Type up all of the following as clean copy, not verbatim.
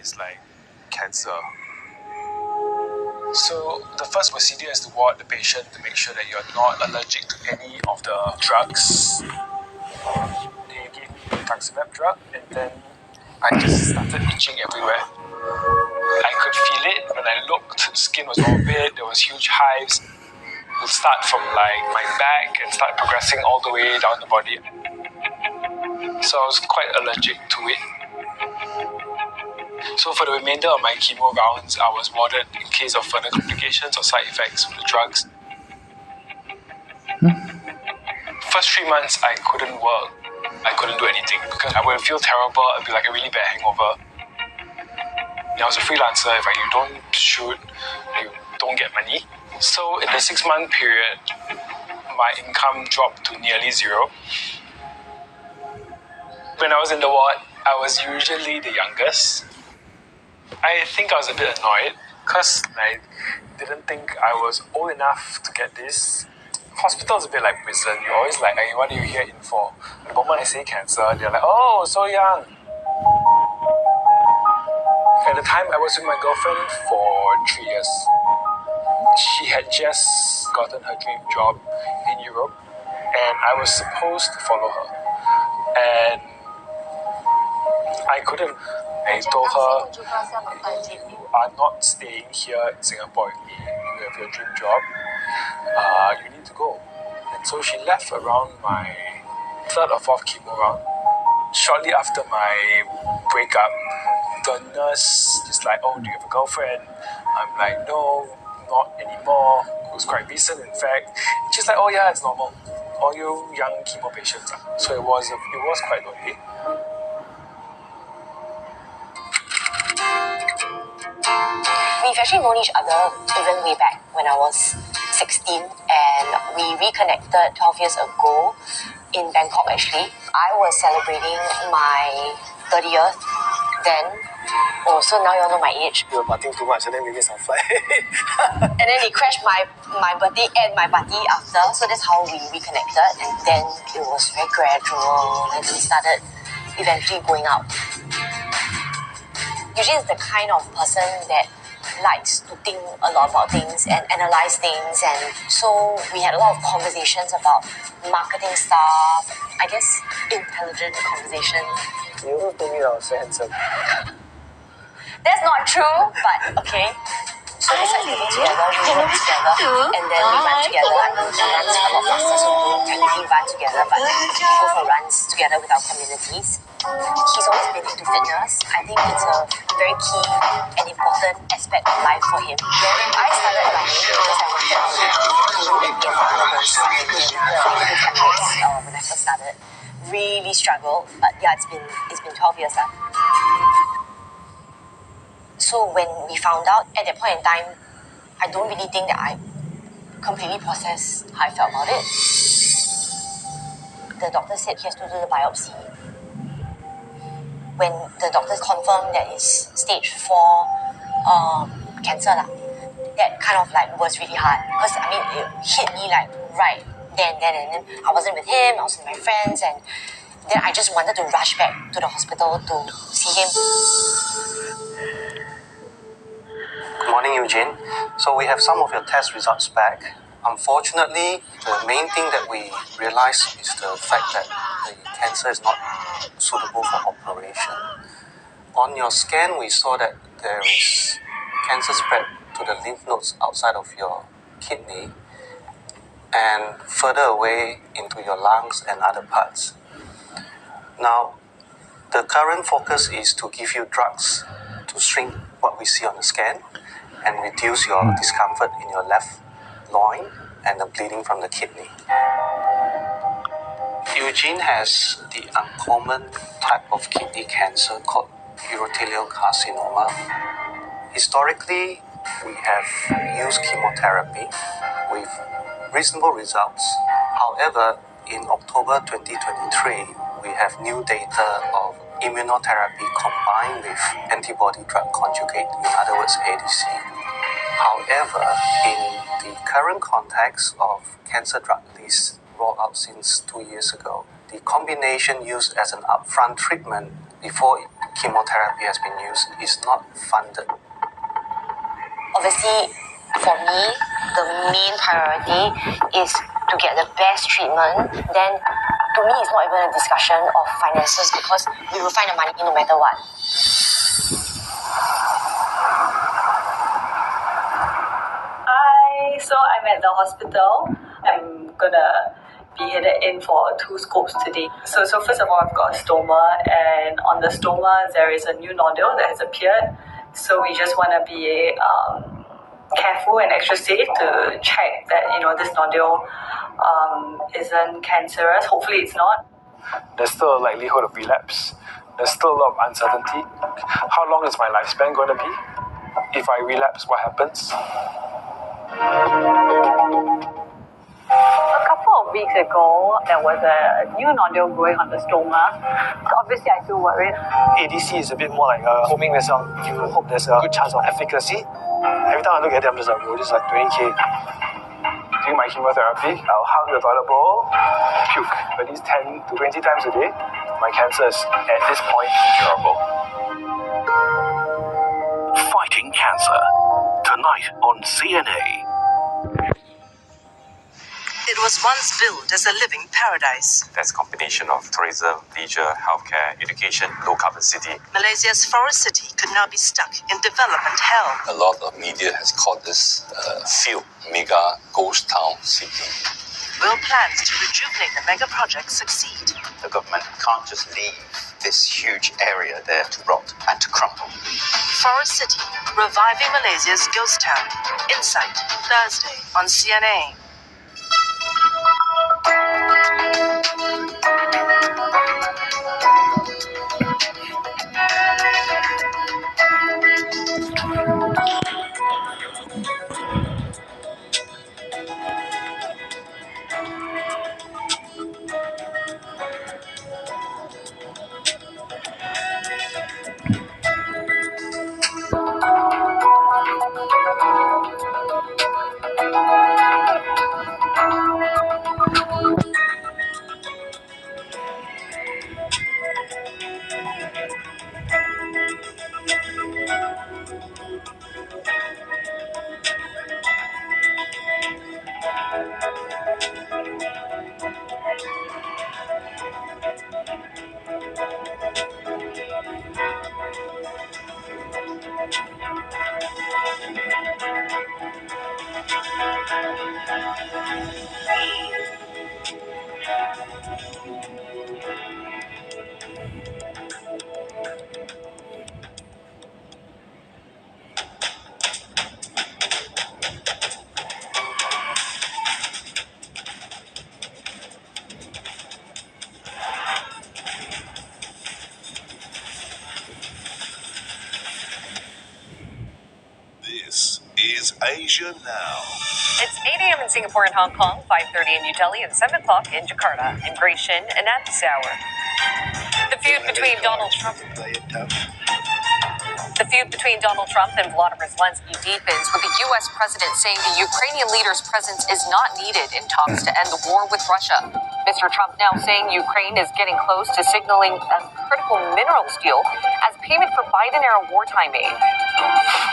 is like cancer. So the first procedure is to ward the patient to make sure that you're not allergic to any of the drugs. They gave me the rituximab drug, and then I just started itching everywhere. I could feel it when I looked. The skin was all red. There was huge hives. It would start from like my back and start progressing all the way down the body. So I was quite allergic to it. So for the remainder of my chemo rounds, I was warded in case of further complications or side effects from the drugs. First 3 months, I couldn't work. I couldn't do anything because I would feel terrible. It'd be like a really bad hangover. I was a freelancer. If you don't shoot, you don't get money. So in the 6-month period, my income dropped to nearly zero. When I was in the ward, I was usually the youngest. I think I was a bit annoyed because I didn't think I was old enough to get this. Hospital's a bit like prison. You're always like, hey, what are you here in for? The moment I say cancer, they're like, oh, so young. At the time, I was with my girlfriend for 3 years. She had just gotten her dream job in Europe, and I was supposed to follow her. And I couldn't. I told her, you are not staying here in Singapore with me. You have your dream job. You need to go. And so she left around my 3rd or 4th chemo round. Shortly after my breakup, the nurse is like, oh, do you have a girlfriend? I'm like, no, not anymore. It was quite recent, in fact. She's like, oh yeah, it's normal. All you young chemo patients are. So it was quite lonely. We've actually known each other even way back when I was 16, and we reconnected 12 years ago in Bangkok actually. I was celebrating my 30th then. Oh, so now you all know my age. You were partying too much and then we missed our flight. And then he crashed my birthday and my party after, so that's how we reconnected. And then it was very gradual, and we started eventually going out. Eugene is the kind of person that likes to think a lot about things and analyze things, and so we had a lot of conversations about marketing stuff. I guess intelligent conversation. You also told me I was so handsome. That's not true, but okay. So besides living together, we work together, and then we run together. I know he runs a lot faster, so we don't technically run together, but we go for runs together with our communities. He's always been into fitness. I think it's a very key and important aspect of life for him. I started running because I wanted to get my numbers and really do templates when I first started. Really struggled, but yeah, it's been 12 years now. So when we found out, at that point in time, I don't really think that I completely processed how I felt about it. The doctor said he has to do the biopsy. When the doctors confirmed that it's stage 4 cancer, that kind of like was really hard. Because I mean, it hit me like right then, and then I wasn't with him, I was with my friends, and then I just wanted to rush back to the hospital to see him. Good morning, Eugene. So we have some of your test results back. Unfortunately, the main thing that we realized is the fact that the cancer is not suitable for operation. On your scan, we saw that there is cancer spread to the lymph nodes outside of your kidney and further away into your lungs and other parts. Now, the current focus is to give you drugs to shrink what we see on the scan and reduce your discomfort in your left loin and the bleeding from the kidney. Eugene has the uncommon type of kidney cancer called urothelial carcinoma. Historically, we have used chemotherapy with reasonable results. However, in October 2023, we have new data of immunotherapy combined with antibody drug conjugate, in other words, ADC. However, in the current context of cancer drug lists rolled out since 2 years ago, the combination used as an upfront treatment before chemotherapy has been used is not funded. Obviously, for me, the main priority is to get the best treatment. Then, to me, it's not even a discussion of finances because we will find the money no matter what. So I'm at the hospital. I'm gonna be headed in for 2 scopes today. So first of all, I've got a stoma, and on the stoma there is a new nodule that has appeared. So we just want to be careful and extra safe to check that this nodule isn't cancerous. Hopefully, it's not. There's still a likelihood of relapse. There's still a lot of uncertainty. How long is my lifespan going to be? If I relapse, what happens? A couple of weeks ago, there was a new nodule growing on the stoma. So obviously, I feel worried. ADC is a bit more like a homing missile. You hope there's a good chance of efficacy. Every time I look at it, I'm just like, whoa, this is like 20K. During my chemotherapy, I'll hug the toilet bowl, puke at least 10 to 20 times a day. My cancer is, at this point, incurable. Fighting Cancer. Tonight on CNA. It was once built as a living paradise. That's a combination of tourism, leisure, healthcare, education, low-carbon city. Malaysia's forest city could now be stuck in development hell. A lot of media has called this field mega ghost town city. Will plans to rejuvenate the mega project succeed? The government can't just leave this huge area there to rot and to crumble. Forest City, reviving Malaysia's ghost town. Insight, Thursday on CNA. Asia Now. It's 8 a.m. in Singapore and Hong Kong, 5:30 in New Delhi, and 7 o'clock in Jakarta. I'm Grace Shin, and at this hour, the feud between Donald Trump and Volodymyr Zelensky deepens, with the U.S. president saying the Ukrainian leader's presence is not needed in talks to end the war with Russia. Mr. Trump now saying Ukraine is getting close to signaling a critical minerals deal as payment for Biden-era wartime aid.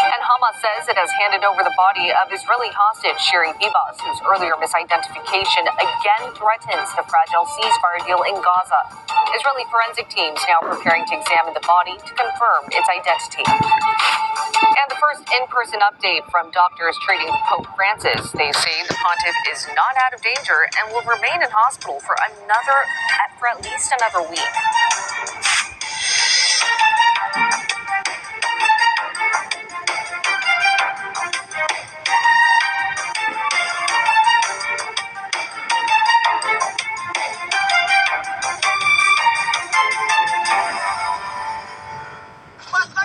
And Hamas says it has handed over the body of Israeli hostage Shiri Bibas, whose earlier misidentification again threatens the fragile ceasefire deal in Gaza. Israeli forensic teams now preparing to examine the body to confirm its identity. And the first in-person update from doctors treating Pope Francis. They say the pontiff is not out of danger and will remain in hospital for at least another week.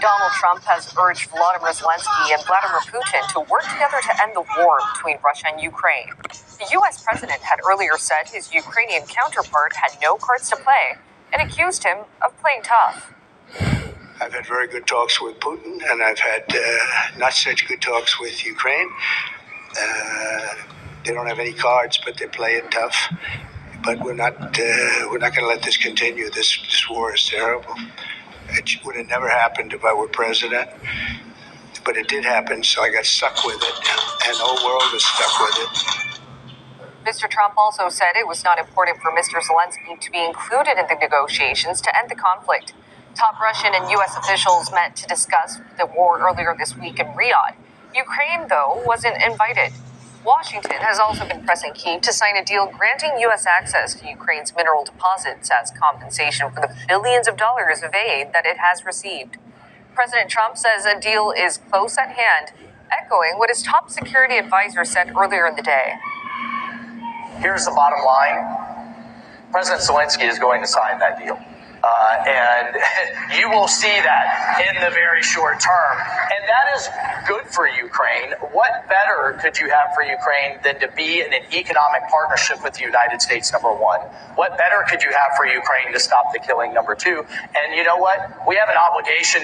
Donald Trump has urged Volodymyr Zelensky and Vladimir Putin to work together to end the war between Russia and Ukraine. The U.S. president had earlier said his Ukrainian counterpart had no cards to play and accused him of playing tough. I've had very good talks with Putin, and I've had not such good talks with Ukraine. They don't have any cards, but they play it tough. But we're not going to let this continue. This war is terrible. It would have never happened if I were president, but it did happen, so I got stuck with it, and the whole world is stuck with it. Mr. Trump also said it was not important for Mr. Zelensky to be included in the negotiations to end the conflict. Top Russian and U.S. officials met to discuss the war earlier this week in Riyadh. Ukraine, though, wasn't invited. Washington has also been pressing Kyiv to sign a deal granting U.S. access to Ukraine's mineral deposits as compensation for the billions of dollars of aid that it has received. President Trump says a deal is close at hand, echoing what his top security advisor said earlier in the day. Here's the bottom line. President Zelensky is going to sign that deal. And you will see that in the very short term. And that is good for Ukraine. What better could you have for Ukraine than to be in an economic partnership with the United States, number one? What better could you have for Ukraine to stop the killing, number two? And you know what? We have an obligation